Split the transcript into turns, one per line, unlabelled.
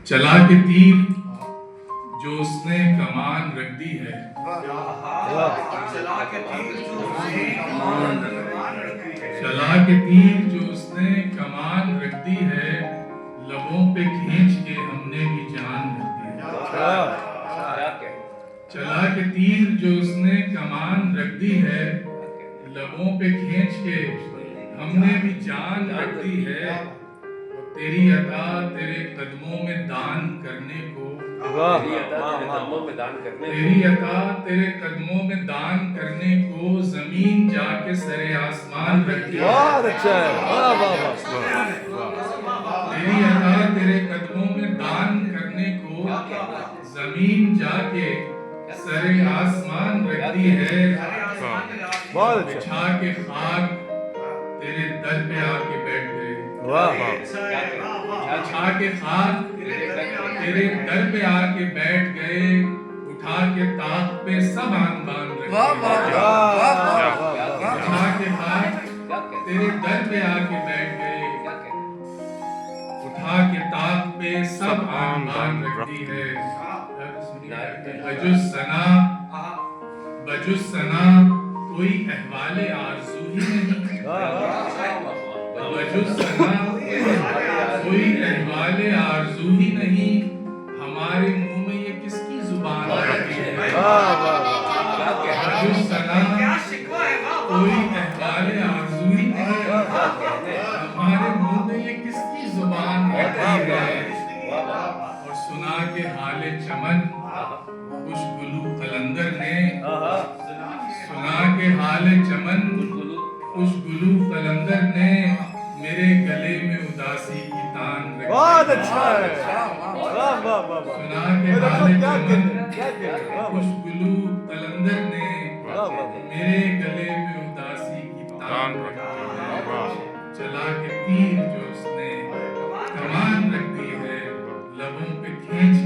چلا کے تیر جو اس نے کمان رکھ دی ہے، چلا کے تیر جو اس نے کمان رکھ دی ہے، لبوں پہ کھینچ کے ہم نے بھی جان رکھ دی ہے۔ چلا کے تیر جو اس نے کمان رکھ دی ہے، لبوں پہ کھینچ کے ہم نے بھی جان رکھ دی ہے، اور تیری عطا تیرے قدموں میں دان کرنے کو، تیری عطا تیرے قدموں میں دان کرنے کو زمین جا کے سر آسمان رکھ دی ہے۔
بہت اچھا ہے، واہ واہ واہ۔
تیری عطا تیرے قدموں میں دان کرنے کو زمین جا کے سر آسمان رکھ دی ہے،
بہت اچھا،
بچھا کے خاک تیرے در پہ آ کے بیٹھ گئے،
واہ واہ۔
بچھا کے خاک تیرے در پہ آ کے بیٹھ گئے، اٹھا کے طاق پہ سب آن بان رکھ گئے، بچھا کے خاک تیرے در پہ آ کے بیٹھ گئے، اٹھا کے طاق پہ سب آن بان رکھ دی ہے۔ بجز ثنا کوئی احوال آرزو ہی نہیں، بجز ثنا کوئی احوال آرزو ہی نہیں، ہمارے منہ میں یہ کس کی زبان آتی ہے؟ بجز ثنا کوئی احوال آرزو ہی نہیں، ہمارے منہ میں یہ کس کی زبان آتی ہے؟ اور سنا کے حال چمن خوش گلو قلندر نے، سنا کے حال چمن خوش گلو قلندر نے، میرے گلے میں اداسی کی تان رکھ دی۔
بہت اچھا ہے، واہ واہ واہ۔
سنا کے حال چمن خوش گلو قلندر نے، میرے گلے میں اداسی کی تان رکھ دی ہے۔ چلا کے تیر جو اس نے کمان رکھ دی ہے، لبوں پہ کھینچ